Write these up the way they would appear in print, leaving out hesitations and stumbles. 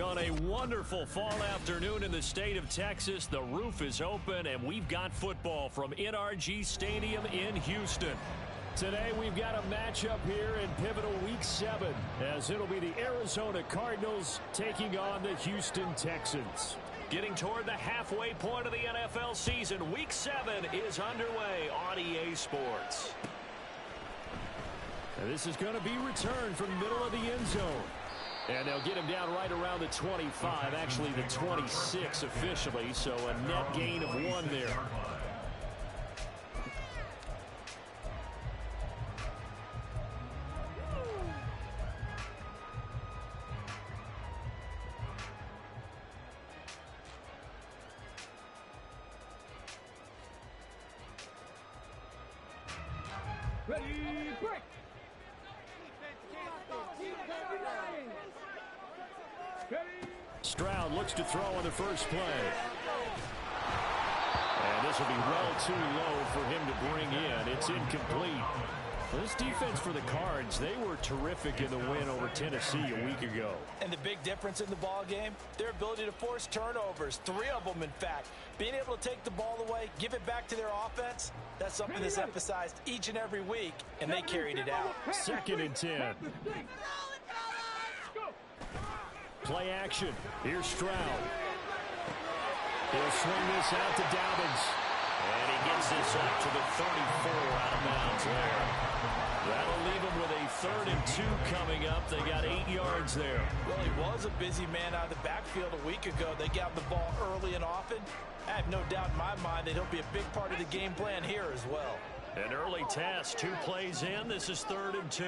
On a wonderful fall afternoon in the state of Texas, the roof is open, and we've got football from NRG Stadium in Houston. Today, we've got a matchup here in pivotal Week 7, as it'll be the Arizona Cardinals taking on the Houston Texans. Getting toward the halfway point of the NFL season, Week 7 is underway on EA Sports. And this is going to be returned from the middle of the end zone. And they'll get him down right around the 25, actually the 26 officially, so a net gain of 1 there. Ready, break! Stroud looks to throw on the first play. And this will be well too low for him to bring in. It's incomplete. This defense for the Cards, they were terrific in the win over Tennessee a week ago. And the big difference in the ball game, their ability to force turnovers, 3 of them in fact. Being able to take the ball away, give it back to their offense, that's something that's emphasized each and every week, and they carried it out. 2nd and 10. Play action. Here's Stroud. He'll swing this out to Dobbins. And he gets this up to the 34 out of bounds there. That'll leave him with a 3rd and 2 coming up. They got 8 yards there. Well, he was a busy man out of the backfield a week ago. They got the ball early and often. I have no doubt in my mind that he'll be a big part of the game plan here as well. An early test, 2 plays in. This is 3rd and 2.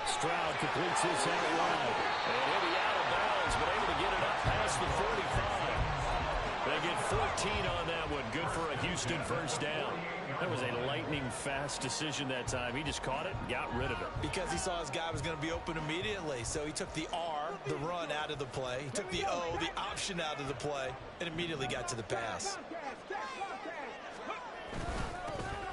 Stroud completes this out wide. And he'll be out of bounds, but able to get it up past the 45. They get 14 on that one. Good for a Houston first down. That was a lightning-fast decision that time. He just caught it and got rid of it. Because he saw his guy was going to be open immediately. So he took the R, the run, out of the play. He took the O, the option, out of the play, and immediately got to the pass.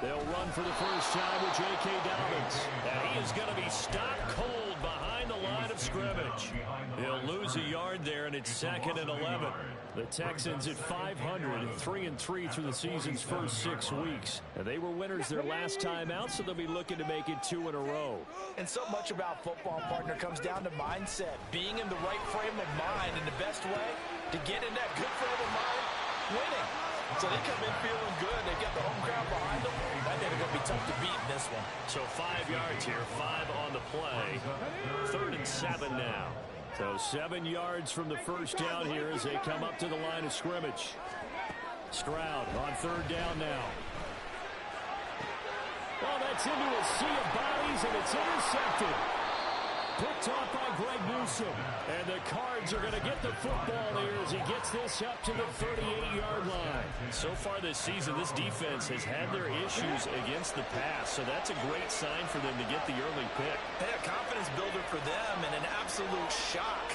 They'll run for the first time with J.K. Dobbins. And he is going to be stopped cold behind the line of scrimmage. He'll lose a yard there, and it's 2nd and 11. The Texans at 500, 3-3 through the season's first 6 weeks. And they were winners their last time out, so they'll be looking to make it 2 in a row. And so much about football, partner, comes down to mindset. Being in the right frame of mind, and the best way to get in that good frame of mind, winning. So they come in feeling good. They got the home crowd behind them. I think they're going to be tough to beat in this one. So 5 yards here, 5 on the play. 3rd and 7 now. So 7 yards from the first down here as they come up to the line of scrimmage. Stroud on 3rd down now. Well, that's into a sea of bodies, and it's intercepted. Picked off by Greg Newsome. And the Cards are going to get the football here as he gets this up to the 38-yard line. So far this season, this defense has had their issues against the pass, so that's a great sign for them to get the early pick. Hey, a confidence builder for them, and an absolute shock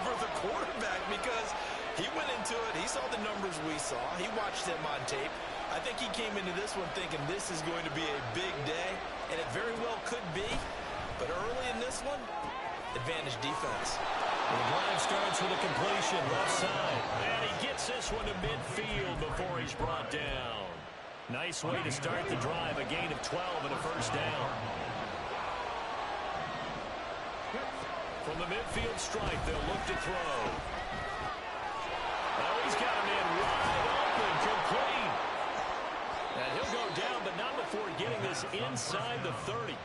for the quarterback because he went into it. He saw the numbers we saw. He watched them on tape. I think he came into this one thinking this is going to be a big day, and it very well could be. But early in this one, advantage defense. The drive starts with a completion, left side. And he gets this one to midfield before he's brought down. Nice way to start the drive, a gain of 12 and a first down. From the midfield stripe, they'll look to throw. Oh, he's got a man wide open, complete. And he'll go down, but not before getting this inside the 30.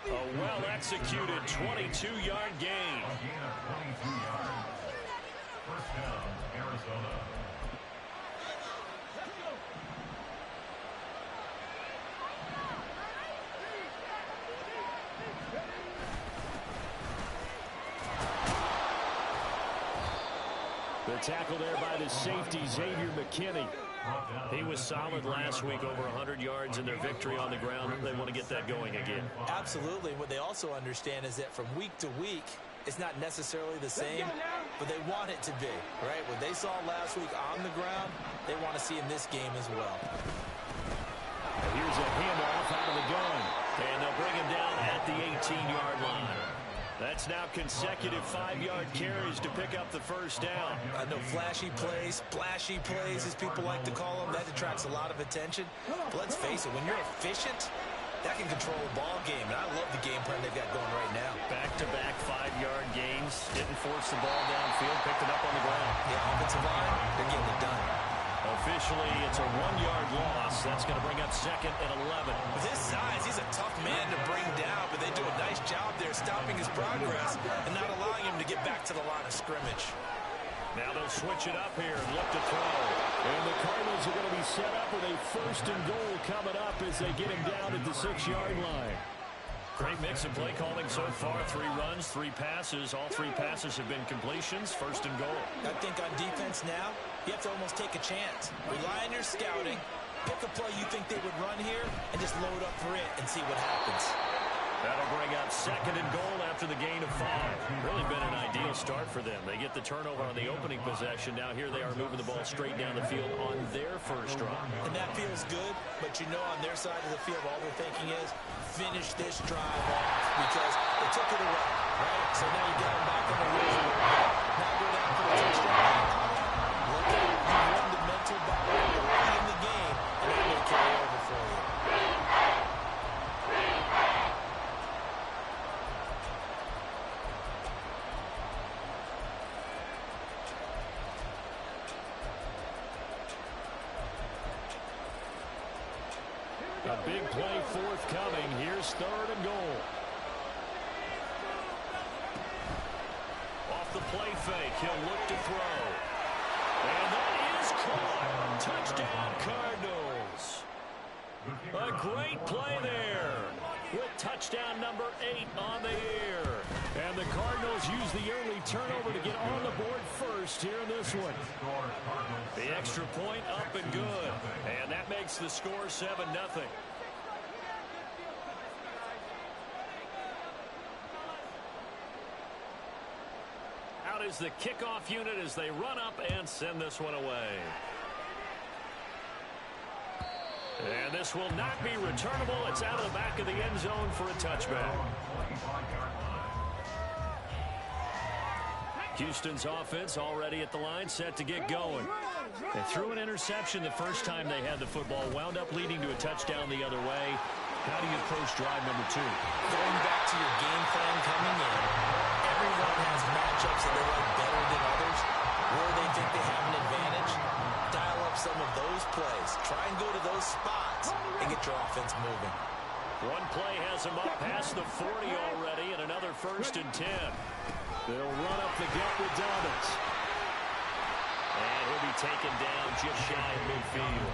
A well-executed 22-yard gain. First down, Arizona. The tackle there by the safety, Xavier McKinney. He was solid last week, over 100 yards in their victory on the ground. They want to get that going again. Absolutely. What they also understand is that from week to week, it's not necessarily the same, but they want it to be, right? What they saw last week on the ground, they want to see in this game as well. And here's a handoff out of the gun. And they'll bring him down at the 18-yard line. That's now consecutive 5-yard carries to pick up the first down. I know flashy plays, splashy plays, as people like to call them, that attracts a lot of attention. But let's face it, when you're efficient, that can control a ball game. And I love the game plan they've got going right now. Back-to-back 5-yard gains. Didn't force the ball downfield. Picked it up on the ground. Yeah, offensive line, they're getting it done. Officially, it's a 1-yard loss. That's going to bring up second and 11. With his size, he's a tough man to bring down, but they do a nice job there stopping his progress and not allowing him to get back to the line of scrimmage. Now they'll switch it up here and look to throw. And the Cardinals are going to be set up with a first and goal coming up as they get him down at the 6-yard line. Great mix of play calling so far. 3 runs, 3 passes. All 3 passes have been completions. First and goal. I think on defense now, you have to almost take a chance. Rely on your scouting. Pick a play you think they would run here and just load up for it and see what happens. That'll bring up second and goal after the gain of 5. Really been an ideal start for them. They get the turnover on the opening possession. Now here they are moving the ball straight down the field on their first drive. And that feels good, but you know on their side of the field, all they're thinking is finish this drive off because they took it away, right? So now you got them back on the wheel. Now go down for the touchdown. Look at it. You won the mental battle early in the game, and that may carry over for you. A big play forthcoming. Here's third and goal. Off the play fake, he'll look to throw. And that is caught. Touchdown, Cardinals. A great play there with touchdown number 8 on the air. And the Cardinals use the early turnover to get on the board first here in this one. The extra point up and good. And that makes the score 7-0. Out is the kickoff unit as they run up and send this one away. And this will not be returnable. It's out of the back of the end zone for a touchback. Houston's offense already at the line, set to get going. They threw an interception the first time they had the football, wound up leading to a touchdown the other way. How do you approach drive number 2? Going back to your game plan coming in, everyone has matchups that they like better than others. Where they think they have an advantage, dial up some of those plays. Try and go to those spots and get your offense moving. One play has him up past the 40 already, and another first and 10. They'll run up the gut with Dobbins. And he'll be taken down just shy of midfield.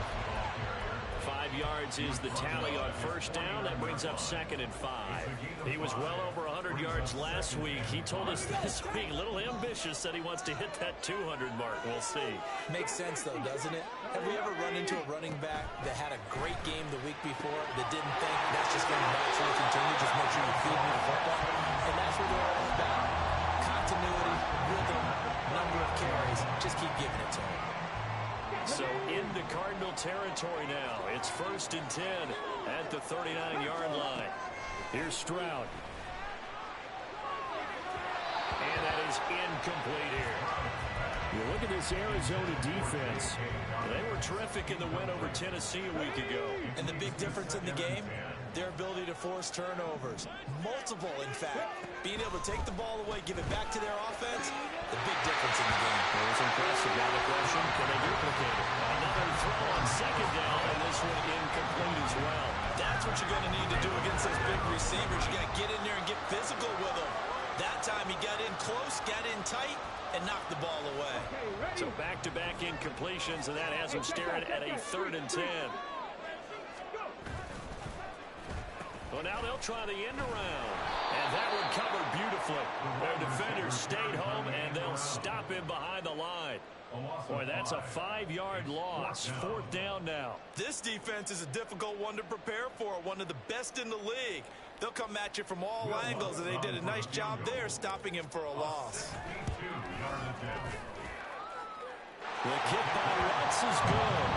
5 yards is the tally on first down. That brings up second and 5. He was well over 100 yards last week. He told us this week, a little ambitious, said he wants to hit that 200 mark. We'll see. Makes sense, though, doesn't it? Have we ever run into a running back that had a great game the week before that didn't think that's just going to naturally continue? Just make sure you feed me the football. And that's what they're all about. Continuity, rhythm, number of carries. Just keep giving it to him. So into Cardinal territory now. It's first and 10 at the 39-yard line. Here's Stroud. And that is incomplete here. You look at this Arizona defense. They were terrific in the win over Tennessee a week ago. And the big difference in the game, their ability to force turnovers. Multiple, in fact. Being able to take the ball away, give it back to their offense, the big difference in the game. It was impressive. Now the question, can they duplicate it? Another throw on second down, and this one incomplete as well. That's what you're going to need to do against those big receivers. You got to get in there and get physical with them. That time he got in close, got in tight, and knocked the ball away. So back-to-back incompletions, and that has him staring at a 3rd and 10. Well, now they'll try the end around. And that one covered beautifully. Their defenders stayed home, and they'll stop him behind the line. Boy, that's a 5-yard loss. 4th down now. This defense is a difficult one to prepare for, one of the best in the league. They'll come at you from all angles, and they did a nice job there stopping him for a loss. The kick by Lutz is good.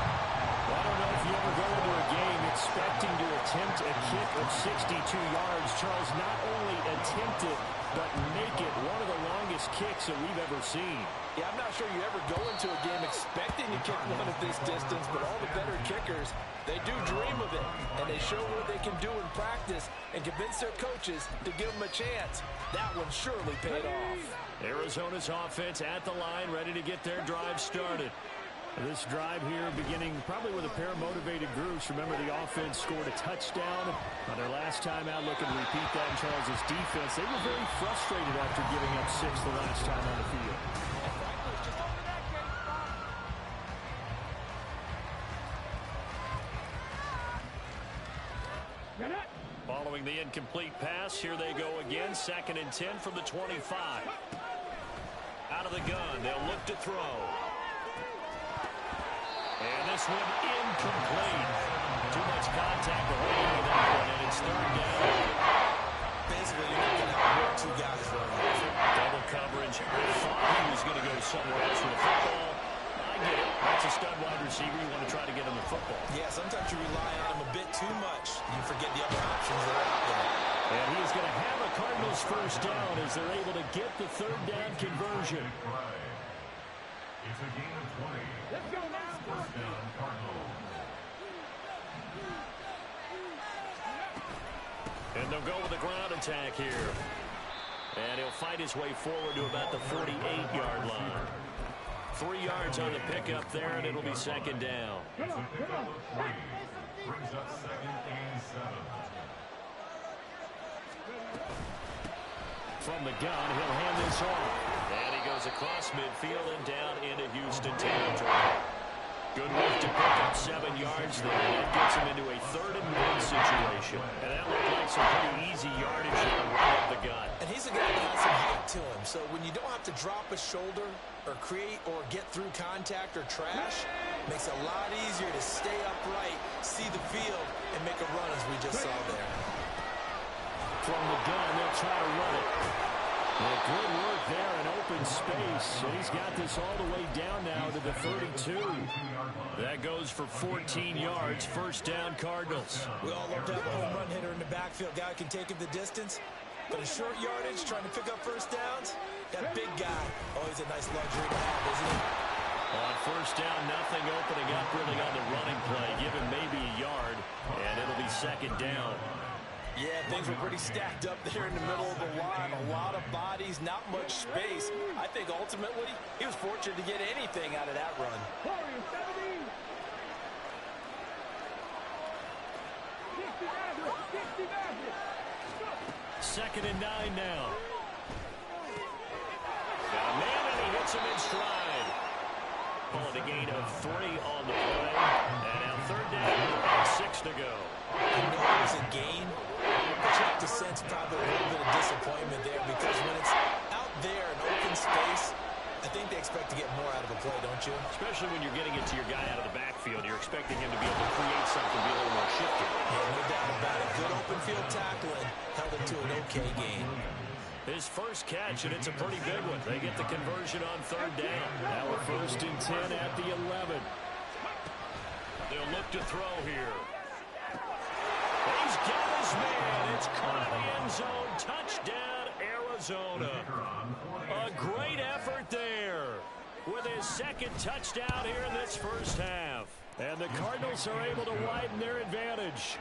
I don't know if you ever go into a game expecting to attempt a kick of 62 yards. Charles not only attempted, but make it one of the longest kicks that we've ever seen. Yeah, I'm not sure you ever go into a game expecting to kick one at this distance, but all the better kickers, they do dream of it, and they show what they can do in practice and convince their coaches to give them a chance. That one surely paid off. Arizona's offense at the line, ready to get their drive started. This drive here beginning probably with a pair of motivated groups. Remember, the offense scored a touchdown on their last time out. Looking to repeat that in Charles' defense. They were very frustrated after giving up 6 the last time on the field. Following the incomplete pass, here they go again. 2nd and 10 from the 25. Out of the gun, they'll look to throw. And this one incomplete. Too much contact away on that one, and it's 3rd down. Basically, you're not going to outwork 2 guys running. Double coverage. I thought he was going to go somewhere else with the football. I get it. That's a stud wide receiver. You want to try to get him the football. Yeah, sometimes you rely on him a bit too much. You forget the other options that are out there. And he is going to have a Cardinals first down as they're able to get the 3rd down conversion. It's a gain of 20. Let's go now. First down, Cardinals. And they'll go with a ground attack here. And he'll fight his way forward to about the 48-yard line. 3 yards on the pickup there, and it'll be 2nd down. It's a pickup of 3. Brings up 2nd and 7. From the gun, he'll hand this off. And he goes across midfield and down into Houston territory. Good work to pick up 7 yards there. That gets him into a 3rd and 1 situation. And that looked like some pretty easy yardage there right up the gut. And he's a guy that has some height to him. So when you don't have to drop a shoulder or create or get through contact or trash, makes it a lot easier to stay upright, see the field, and make a run as we just saw there. From the gun, they'll try to run it. Well, good work there in open space. And he's got this all the way down now to the 32. That goes for 14 yards. First down, Cardinals. We all love to have a home run hitter in the backfield. Guy who can take it the distance. But a short yardage, trying to pick up first downs. That big guy, always a nice luxury to have, isn't it? On first down, nothing opening up really on the running play. Give him maybe a yard, and it'll be 2nd down. Yeah, things were pretty stacked up there in the middle of the line. A lot of bodies, not much space. I think ultimately he was fortunate to get anything out of that run. 2nd and 9 now. Got a man, and he hits him in stride. Pulling a gain of 3 on the play. And now 3rd down and 6 to go. I know it was a gain, but you have to sense probably a little bit of disappointment there because when it's out there in open space, I think they expect to get more out of a play, don't you? Especially when you're getting it to your guy out of the backfield. You're expecting him to be able to create something, be a little more shifty. Yeah, no doubt about it. Good open field tackling held him to an okay gain. His first catch, and it's a pretty big one. They get the conversion on 3rd down. Now a 1st and 10 at the 11. They'll look to throw here. He's got his man. It's caught in the end zone. Touchdown, Arizona. A great effort there with his 2nd touchdown here in this first half. And the Cardinals are able to widen their advantage.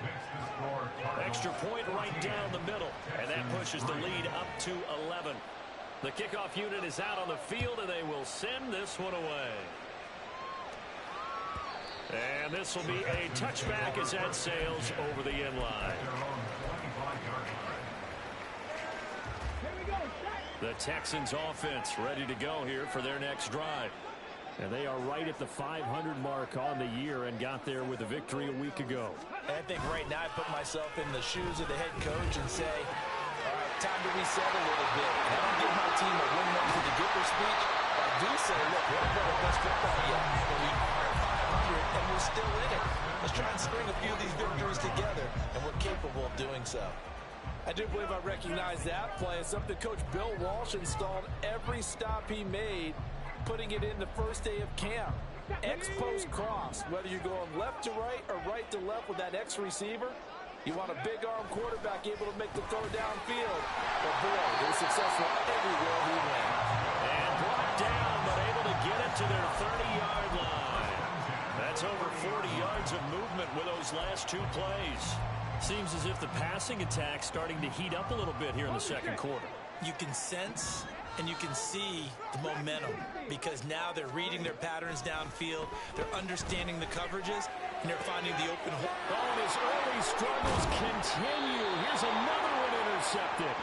Extra point right down the middle. And that pushes the lead up to 11. The kickoff unit is out on the field, and they will send this one away. And this will be a touchback as that sails over the end line. The Texans offense ready to go here for their next drive. And they are right at the 500 mark on the year and got there with a victory a week ago. I think right now I put myself in the shoes of the head coach and say, all right, time to reset a little bit. And I don't give my team a win one for the Gipper speech. I do say, look, we haven't played our best football yet. But we are 500 and we're still in it. Let's try and string a few of these victories together, and we're capable of doing so. I do believe I recognize that play. It's something Coach Bill Walsh installed every stop he made, putting it in the first day of camp. X-post cross, whether you're going left to right or right to left with that X receiver, you want a big arm quarterback able to make the throw downfield. But boy, there's successful everywhere he went. And brought down, but able to get it to their 30-yard line. That's over 40 yards of movement with those last two plays. Seems as if the passing attack's starting to heat up a little bit here in the second quarter. You can sense and you can see the momentum because now they're reading their patterns downfield, they're understanding the coverages, and they're finding the open hole. Oh, and his early struggles continue. Here's another one intercepted.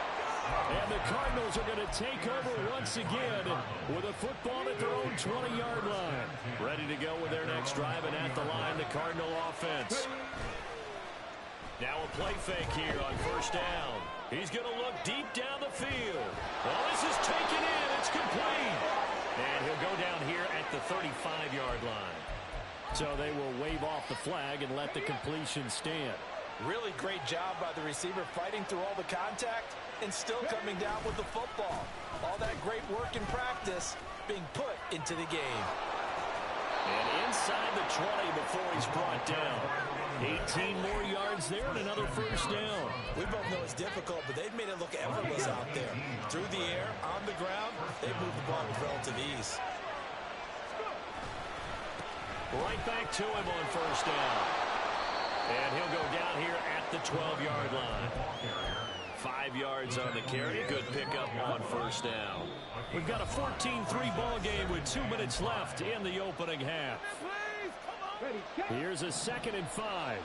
And the Cardinals are going to take over once again with a football at their own 20-yard line. Ready to go with their next drive, and at the line, the Cardinal offense. Now a play fake here on first down. He's going to look deep down the field. Well, this is taken in. It's complete. And he'll go down here at the 35-yard line. So they will wave off the flag and let the completion stand. Really great job by the receiver fighting through all the contact and still coming down with the football. All that great work in practice being put into the game. And inside the 20 before he's brought down. 18 more yards there and another first down. We both know it's difficult, but they've made it look effortless out there. Through the air, on the ground, they've moved the ball with relative ease. Right back to him on first down. And he'll go down here at the 12-yard line. 5 yards on the carry. Good pickup on first down. We've got a 14-3 ball game with 2 minutes left in the opening half. Here's a 2nd and 5.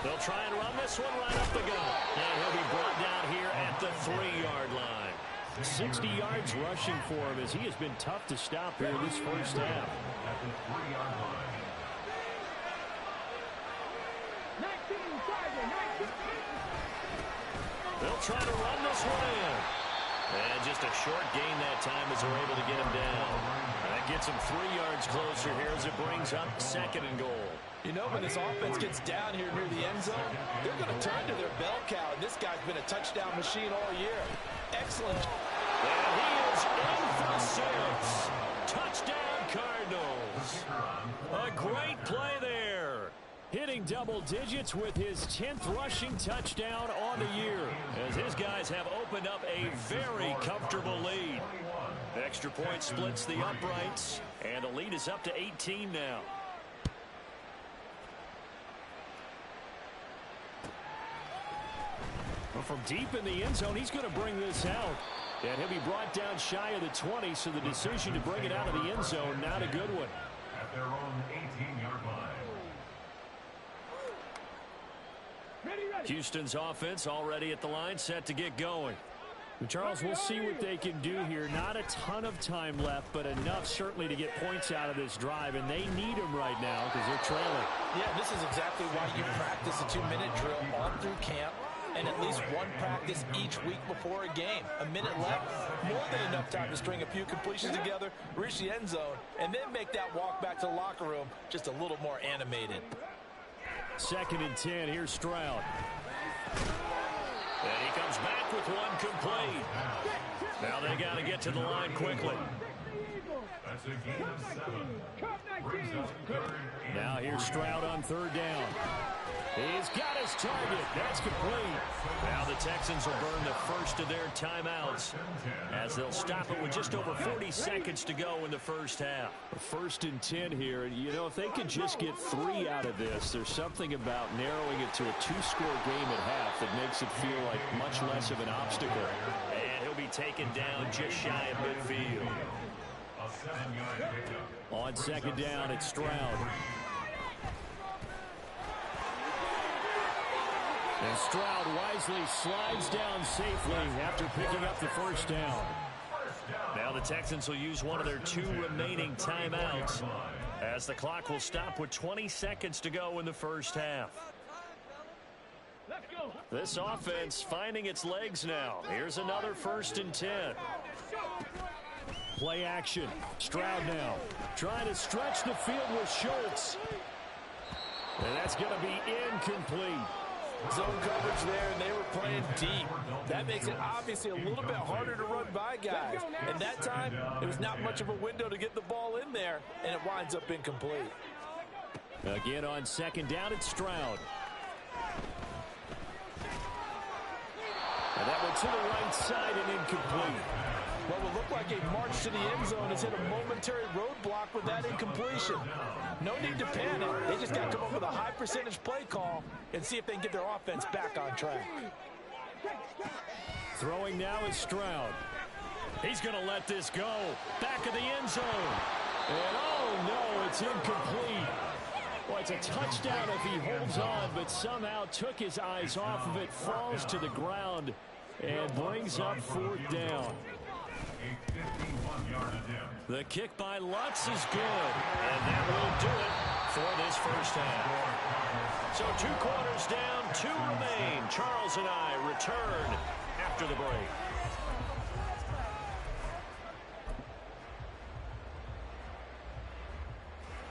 They'll try and run this one right up the gut. And he'll be brought down here at the 3-yard line. 60 yards rushing for him as he has been tough to stop here this first half. At the 3-yard line. They'll try to run this one in. And just a short gain that time as they're able to get him down. That gets him 3 yards closer here as it brings up 2nd and goal. You know, when this offense gets down here near the end zone, they're going to turn to their bell cow. And this guy's been a touchdown machine all year. Excellent. And he is in for 6. Touchdown, Cardinals. A great play there. Hitting double digits with his 10th rushing touchdown on the year, as his guys have opened up a very comfortable lead. Extra point splits the uprights, and the lead is up to 18 now. Well, from deep in the end zone, he's going to bring this out. And he'll be brought down shy of the 20, so the decision to bring it out of the end zone, not a good one. At their own 18-yard line. Houston's offense already at the line, set to get going. Charles, we'll see what they can do here. Not a ton of time left, but enough certainly to get points out of this drive, and they need them right now because they're trailing. Yeah, this is exactly why you practice a 2-minute drill all through camp and at least one practice each week before a game. A minute left, more than enough time to string a few completions together, reach the end zone, and then make that walk back to the locker room just a little more animated. 2nd and 10, here's Stroud. And he comes back with one complete. Now they got to get to the line quickly. That's a gain of 7. Brings up 3rd. Now here's Stroud on 3rd down. He's got his target. That's complete. Now the Texans will burn the first of their timeouts as they'll stop it with just over 40 seconds to go in the first half. 1st and 10 here. And, you know, if they can just get 3 out of this, there's something about narrowing it to a 2-score game at half that makes it feel like much less of an obstacle. And he'll be taken down just shy of midfield. A 7-yard pickup. On 2nd down, it's Stroud. And Stroud wisely slides down safely after picking up the first down. Now the Texans will use one of their 2 remaining timeouts as the clock will stop with 20 seconds to go in the first half. This offense finding its legs now. Here's another 1st and 10. Play action. Stroud now trying to stretch the field with Schultz. And that's going to be incomplete. Zone coverage there, and they were playing deep. That makes it obviously a little bit harder to run by guys. And that time, it was not much of a window to get the ball in there, and it winds up incomplete. Again on 2nd down, it's Stroud. to the right side and incomplete. What will look like a march to the end zone has hit a momentary roadblock with that incompletion. No need to panic. They just got to come up with a high percentage play call and see if they can get their offense back on track. Throwing now is Stroud. He's going to let this go. Back of the end zone. And oh no, it's incomplete. Well, it's a touchdown if he holds on, but somehow took his eyes off of it, falls to the ground, and brings up 4th down. The kick by Lutz is good, and that will do it for this first half. So 2 quarters down, 2 remain. Charles and I return after the break.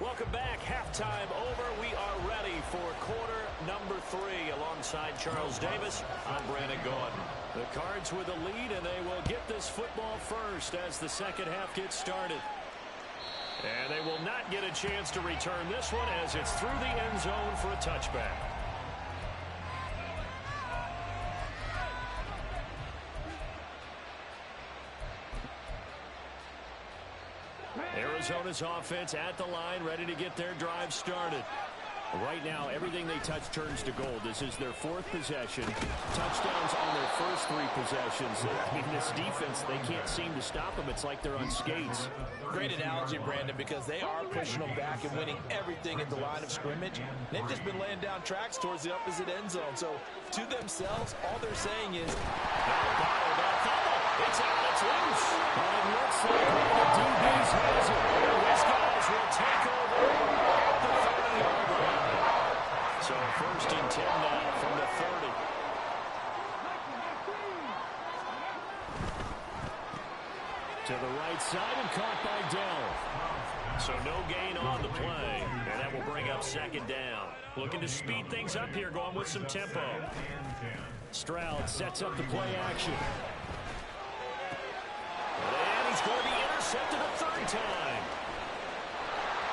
Welcome back. Halftime over. We are ready for quarter number 3. Alongside Charles Davis, I'm Brandon Gordon. The Cards with a lead, and they will get this football first as the second half gets started. And they will not get a chance to return this one as it's through the end zone for a touchback. Arizona's offense at the line, ready to get their drive started. Right now, everything they touch turns to gold. This is their 4th possession. Touchdowns on their first 3 possessions. I mean, this defense, they can't seem to stop them. It's like they're on skates. Great analogy, Brandon, because they are pushing them back and winning everything at the line of scrimmage. They've just been laying down tracks towards the opposite end zone. So, to themselves, all they're saying is, it's out, it's loose. And it looks like one of the DBs has it. These guys will take over at the 30-yard line. So 1st and 10 now from the 30. To the right side and caught by Dell. So no gain on the play. And that will bring up 2nd down. Looking to speed things up here, going with some tempo. Stroud sets up the play action. And he's going to be intercepted a 3rd time.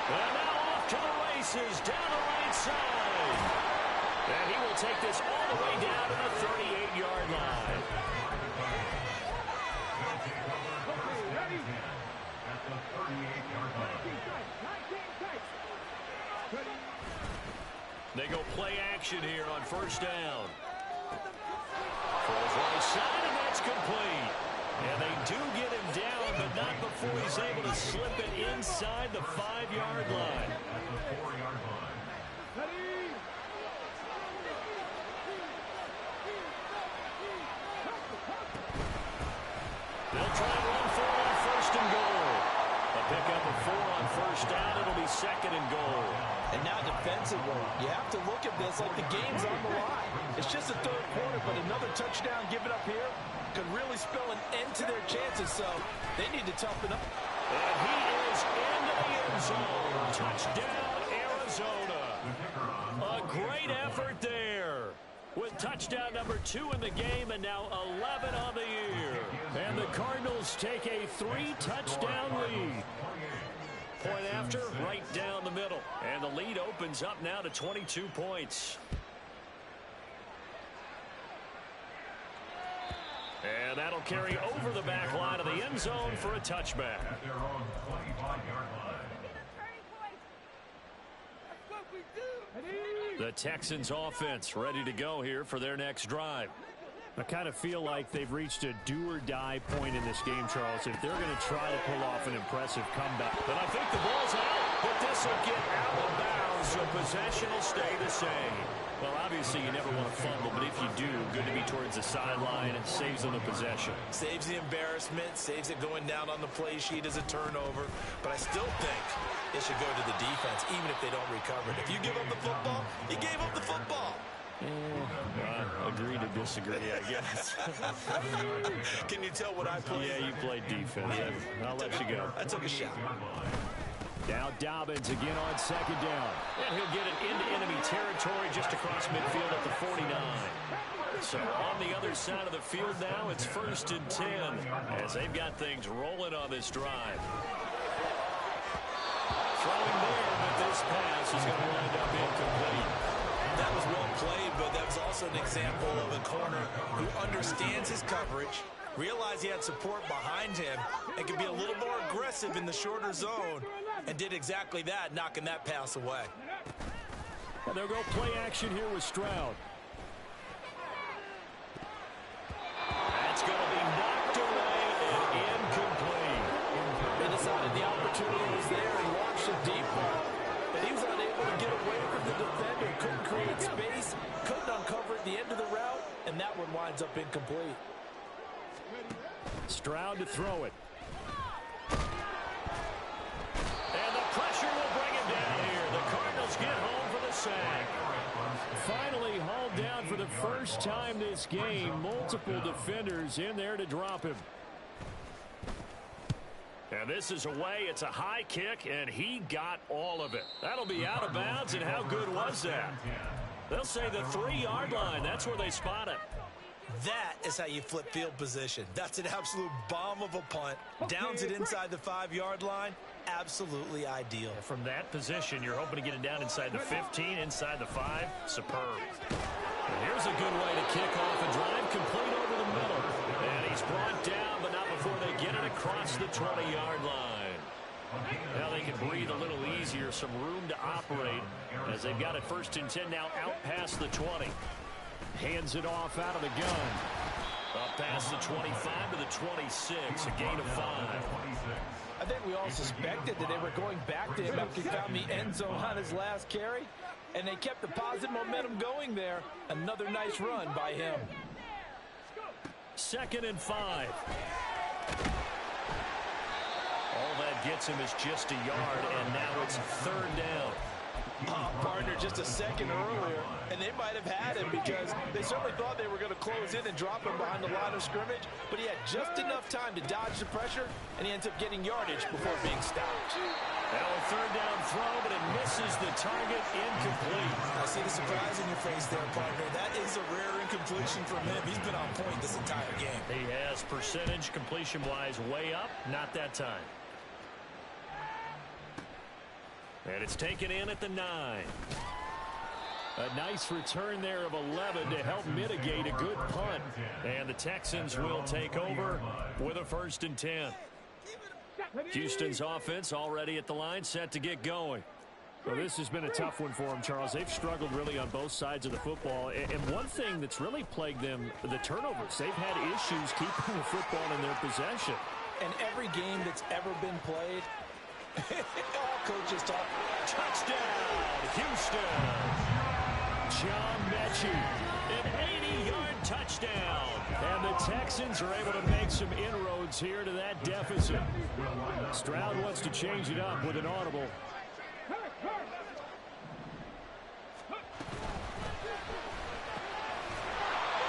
And now off to the races down the right side. And he will take this all the way down to the 38-yard line. They go play action here on 1st down. Throws right side, and that's complete. And they do get him down, but not before he's able to slip it inside the 5-yard line. They'll try and run for it on 1st and goal. A pickup of 4 on 1st down. It'll be 2nd and goal. and now defensively, you have to look at this like the game's on the line. It's just the 3rd quarter, but another touchdown given up here could really spell an end to their chances, so they need to toughen up. And he is into the end zone. Touchdown, Arizona. A great effort there, with touchdown number 2 in the game and now 11 on the year. And the Cardinals take a 3-touchdown lead. Point after, right down the middle. And the lead opens up now to 22 points. And that'll carry over the back line of the end zone for a touchback. At their own 25-yard line. The Texans offense ready to go here for their next drive. I kind of feel like they've reached a do-or-die point in this game, Charles, if they're going to try to pull off an impressive comeback. But I think the ball's out, but this will get out of bounds, so possession will stay the same. Well, obviously, you never want to fumble, but if you do, good to be towards the sideline. It saves them the possession. Saves the embarrassment, saves it going down on the play sheet as a turnover. But I still think it should go to the defense, even if they don't recover it. If you give up the football, you gave up the football. Agree to disagree, I guess. Can you tell what I played? Yeah, you played defense. Yeah. I'll let you go. I took a shot. Now Dobbins again on 2nd down. And he'll get it into enemy territory just across midfield at the 49. So on the other side of the field now, it's 1st and 10 as they've got things rolling on this drive. Throwing there, but this pass is going to wind up incomplete. That was well played, but that was also an example of a corner who understands his coverage, realized he had support behind him, and could be a little more aggressive in the shorter zone, and did exactly that, knocking that pass away. And they'll go play action here with Stroud. That's going to be knocked away and incomplete. They decided the opportunity was there and launched a deep one, but he was unable to get away from the defender, couldn't create space, couldn't uncover at the end of the route, and that one winds up incomplete. Stroud to throw it. And the pressure will bring him down here. The Cardinals get home for the sack. Finally hauled down for the first time this game. Multiple defenders in there to drop him. And this is away. It's a high kick, and he got all of it. That'll be out of bounds, and how good was that? They'll say the 3-yard line. That's where they spot it. That is how you flip field position. That's an absolute bomb of a punt. Downs it inside the 5-yard line. Absolutely ideal. From that position, you're hoping to get it down inside the 15, inside the 5. Superb. And here's a good way to kick off a drive, complete over the middle. And he's brought down, but not before they get it across the 20-yard line. Now they can breathe a little easier, some room to operate as they've got it 1st and 10 now out past the 20. Hands it off out of the gun. Up past the 25 to the 26, a gain of 5. I think we all suspected that they were going back to him after he found the end zone on his last carry, and they kept the positive momentum going there. Another nice run by him. 2nd and 5. All that gets him is just a yard, and now it's 3rd down. Partner, just a second earlier, and they might have had him because they certainly thought they were going to close in and drop him behind the line of scrimmage, but he had just enough time to dodge the pressure, and he ends up getting yardage before being stopped. Now a 3rd down throw, but it misses the target, incomplete. I see the surprise in your face there, partner. That is a rare incompletion from him. He's been on point this entire game. He has percentage completion-wise way up, not that time. And it's taken in at the 9. A nice return there of 11 to help mitigate a good punt. And the Texans will take over with a 1st and 10. Houston's offense already at the line, set to get going. Well, this has been a tough one for them, Charles. They've struggled really on both sides of the football. And one thing that's really plagued them, the turnovers. They've had issues keeping the football in their possession. And every game that's ever been played, all coaches talk. Touchdown, Houston. John Mechie, an 80-yard touchdown. And the Texans are able to make some inroads here to that deficit. Stroud wants to change it up with an audible.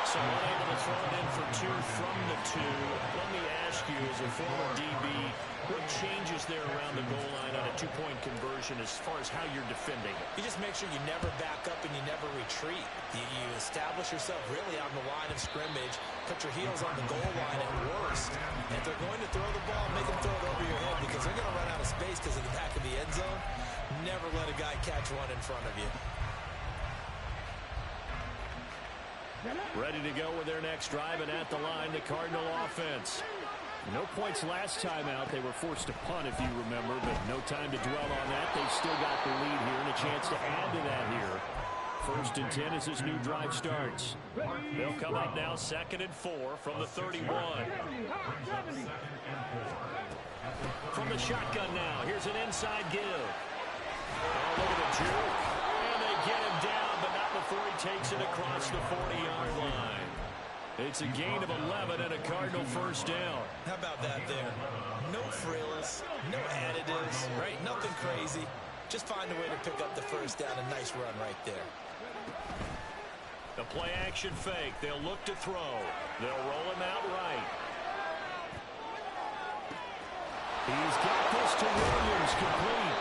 So unable to throw it in for 2 from the 2. Let me ask you, as a former DB, what changes there around the goal line on a 2-point conversion as far as how you're defending? You just make sure you never back up and you never retreat. You establish yourself really on the line of scrimmage, put your heels on the goal line at worst. And if they're going to throw the ball, make them throw it over your head because they're going to run out of space because of the back of the end zone. Never let a guy catch one in front of you. Ready to go with their next drive, and at the line, the Cardinal offense. No points last time out. They were forced to punt, if you remember, but no time to dwell on that. They've still got the lead here and a chance to add to that here. 1st and 10 as this new drive starts. They'll come up now 2nd and 4 from the 31. From the shotgun now, here's an inside give. Oh, look at the juke. And they get him down, but not before he takes it across the 40-yard line. It's a gain of 11 and a Cardinal 1st down. How about that there? No frills, no additives, right? Nothing crazy. Just find a way to pick up the 1st down. A nice run right there. The play action fake. They'll look to throw. They'll roll him out right. He's got this to Williams, complete.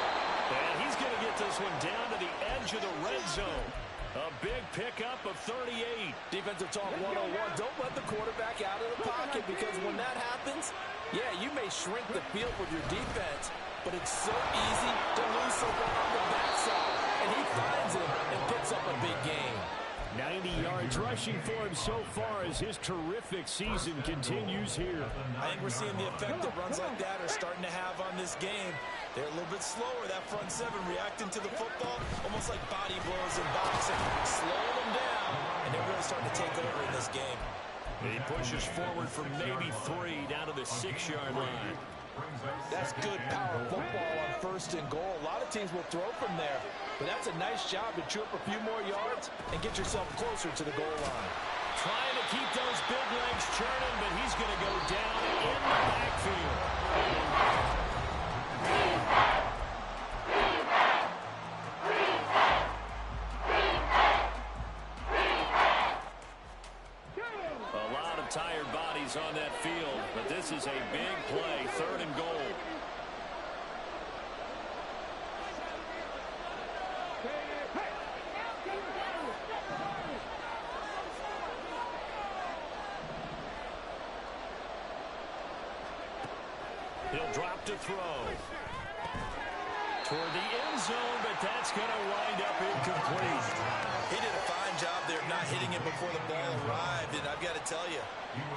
And he's going to get this one down to the edge of the red zone. A big pickup of 38. Defensive talk 101. Don't let the quarterback out of the pocket because when that happens, yeah, you may shrink the field with your defense, but it's so easy to lose someone on the backside. And he finds him and picks sets up a big game. 90 yards rushing for him so far as his terrific season continues here. I think we're seeing the effect that runs like that are starting to have on this game. They're a little bit slower, that front seven, reacting to the football, almost like body blows in boxing. Slow them down, and they're really starting to take over in this game. He pushes forward for maybe 3 down to the 6-yard line. That's good power football on 1st and goal. A lot of teams will throw from there, but that's a nice job to chew up a few more yards and get yourself closer to the goal line. Trying to keep those big legs churning, but he's going to go down in the backfield. A lot of tired bodies on that field, but this is a big play, 3rd and goal. He'll drop to throw. Toward the end zone, but that's going to wind up incomplete. He did a fine job there of not hitting it before the ball arrived, and I've got to tell you,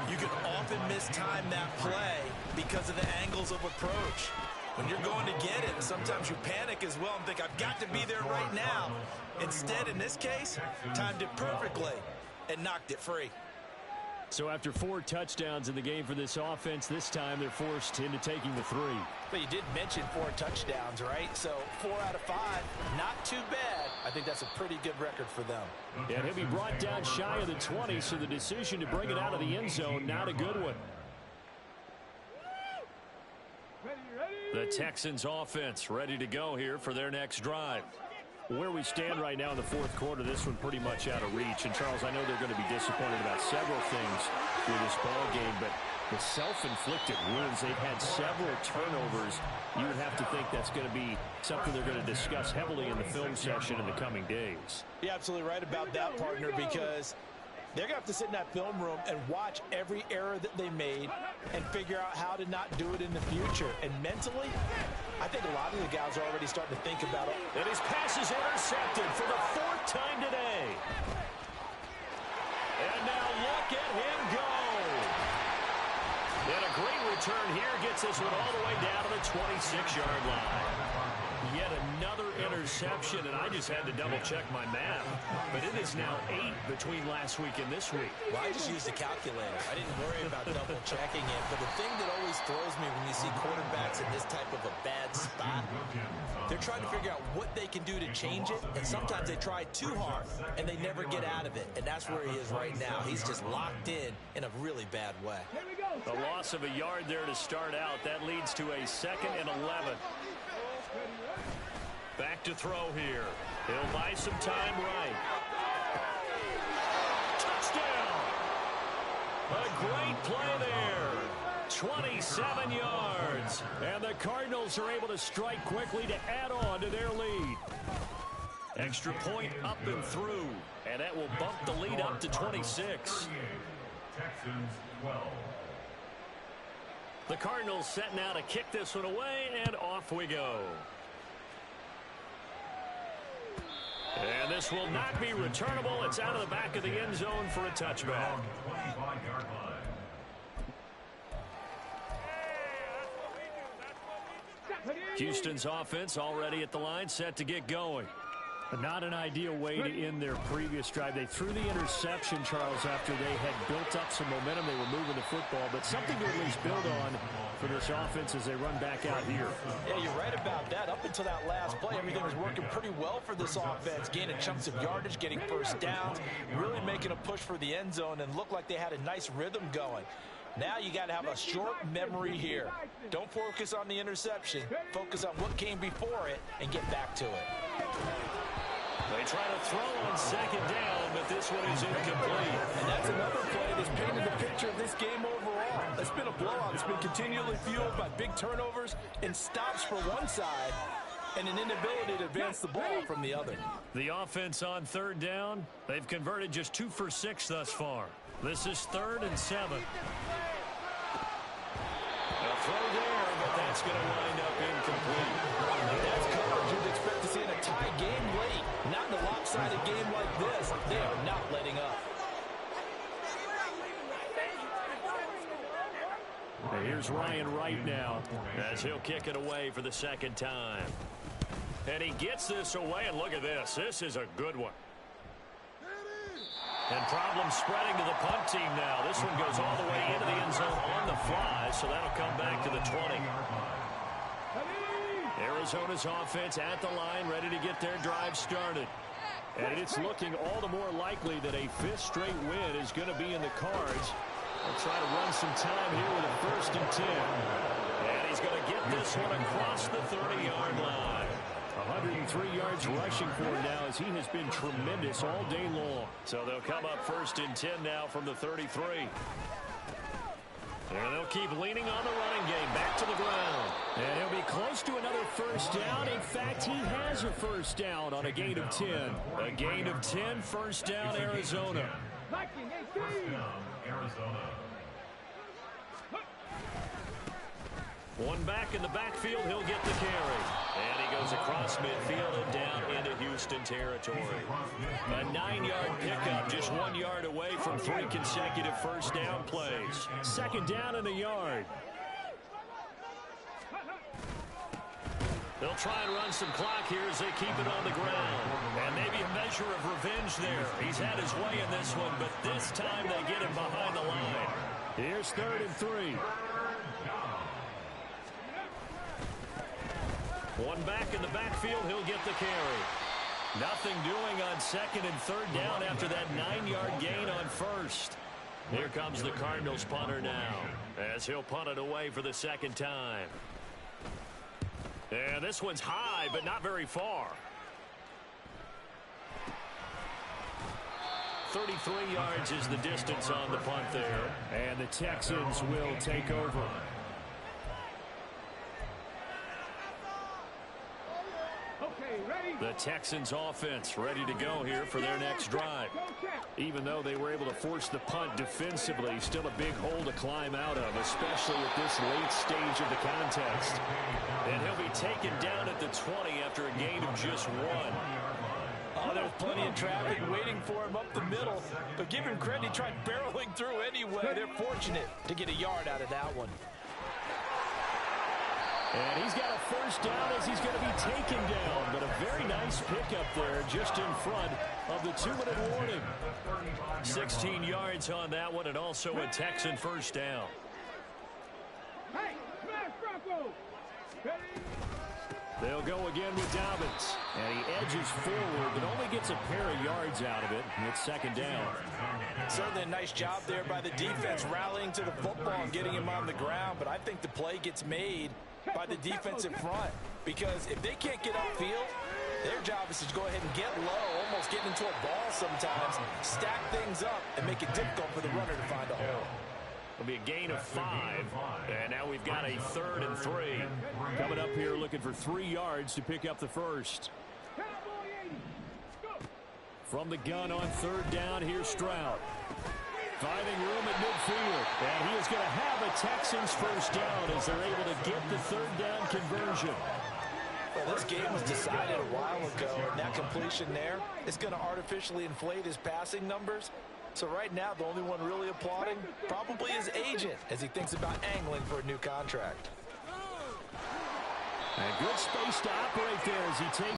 you can often mistime that play because of the angles of approach. When you're going to get it, sometimes you panic as well and think, I've got to be there right now. Instead, in this case, timed it perfectly and knocked it free. So after 4 touchdowns in the game for this offense, this time they're forced into taking the 3. But you did mention 4 touchdowns, right? So 4 out of 5, not too bad. I think that's a pretty good record for them. And he'll be brought down shy of the 20, so the decision to bring it out of the end zone, not a good one. The Texans offense ready to go here for their next drive. Where we stand right now in the 4th quarter, this one pretty much out of reach. And, Charles, I know they're going to be disappointed about several things with this ball game, but the self-inflicted wounds, they've had several turnovers. You would have to think that's going to be something they're going to discuss heavily in the film session in the coming days. You're absolutely right about that, partner, because they're going to have to sit in that film room and watch every error that they made and figure out how to not do it in the future. And mentally, I think a lot of the guys are already starting to think about it. And his pass is intercepted for the 4th time today. And now look at him go. And a great return here gets this one all the way down to the 26-yard line. Yet another interception, and I just had to double-check my math. But it is now 8 between last week and this week. Well, I just used a calculator. I didn't worry about double-checking it. But the thing that always throws me when you see quarterbacks in this type of a bad spot, they're trying to figure out what they can do to change it. And sometimes they try too hard, and they never get out of it. And that's where he is right now. He's just locked in a really bad way. A loss of a yard there to start out. That leads to a 2nd and 11. Back to throw here. He'll buy some time right. Touchdown! A great play there. 27 yards. And the Cardinals are able to strike quickly to add on to their lead. Extra point up and through. And that will bump the lead up to 26. Texans 12. The Cardinals set now to kick this one away, and off we go. And this will not be returnable. It's out of the back of the end zone for a touchback. 25-yard line. Houston's offense already at the line, set to get going. But not an ideal way to end their previous drive. They threw the interception, Charles, after they had built up some momentum. They were moving the football, but something to at least build on for this offense as they run back out here. Yeah, you're right about that. Up until that last play, everything was working pretty well for this offense. Gaining chunks of yardage, getting first downs, really making a push for the end zone, and looked like they had a nice rhythm going. Now you got to have a short memory here. Don't focus on the interception. Focus on what came before it and get back to it. They try to throw on 2nd down, but this one is incomplete. And that's another play that's painted the picture of this game overall. It's been a blowout. It's been continually fueled by big turnovers and stops for one side and an inability to advance the ball from the other. The offense on 3rd down, they've converted just 2 for 6 thus far. This is 3rd and 7. A throw there, but that's going to wind up incomplete. That's coverage you'd expect to see in a tie game late. Not in a lopsided game Here's Ryan Wright now as he'll kick it away for the second time. And he gets this away, and look at this. This is a good one. And problems spreading to the punt team now. This one goes all the way into the end zone on the fly, so that'll come back to the 20. Arizona's offense at the line, ready to get their drive started. And it's looking all the more likely that a fifth straight win is going to be in the cards. They'll try to run some time here with a 1st and 10. And he's going to get this one across the 30-yard line. 103 yards rushing for him now as he has been tremendous all day long. So they'll come up 1st and 10 now from the 33. And they'll keep leaning on the running game back to the ground. And he'll be close to another 1st down. In fact, he has a 1st down on a gain of 10. A gain of 10, 1st down, Arizona. One back in the backfield, he'll get the carry. And he goes across midfield and down into Houston territory. A 9-yard pickup, just 1 yard away from 3 consecutive 1st down plays. 2nd down and a yard. They'll try and run some clock here as they keep it on the ground. And maybe a measure of revenge there. He's had his way in this one, but this time they get him behind the line. Here's 3rd and 3. One back in the backfield, he'll get the carry. Nothing doing on 2nd and 3rd down after that 9-yard gain on 1st. Here comes the Cardinals punter now as he'll punt it away for the 2nd time. And this one's high, but not very far. 33 yards is the distance on the punt there. And the Texans will take over. The Texans offense ready to go here for their next drive. Even though they were able to force the punt defensively, still a big hole to climb out of, especially at this late stage of the contest. And he'll be taken down at the 20 after a gain of just 1. Oh, there's plenty of traffic waiting for him up the middle. But give him credit, he tried barreling through anyway. They're fortunate to get a yard out of that one. And he's got a 1st down as he's going to be taken down. But a very nice pickup there just in front of the 2-minute warning. 16 yards on that one, and also a Texan 1st down. They'll go again with Dobbins. And he edges forward, but only gets a pair of yards out of it. And it's 2nd down. Certainly a nice job there by the defense, rallying to the football and getting him on the ground. But I think the play gets made by the defensive front, because if they can't get upfield, their job is to go ahead and get low, almost get into a ball sometimes, stack things up, and make it difficult for the runner to find a hole. It'll be a gain of 5, and now we've got a 3rd and 3. Coming up here looking for 3 yards to pick up the 1st. From the gun on 3rd down, here's Stroud. Finding room at midfield, and he is going to have a Texans 1st down as they're able to get the 3rd down conversion. Well, this game was decided a while ago, and that completion there is going to artificially inflate his passing numbers. So right now, the only one really applauding probably his agent as he thinks about angling for a new contract. And good space to operate there as he takes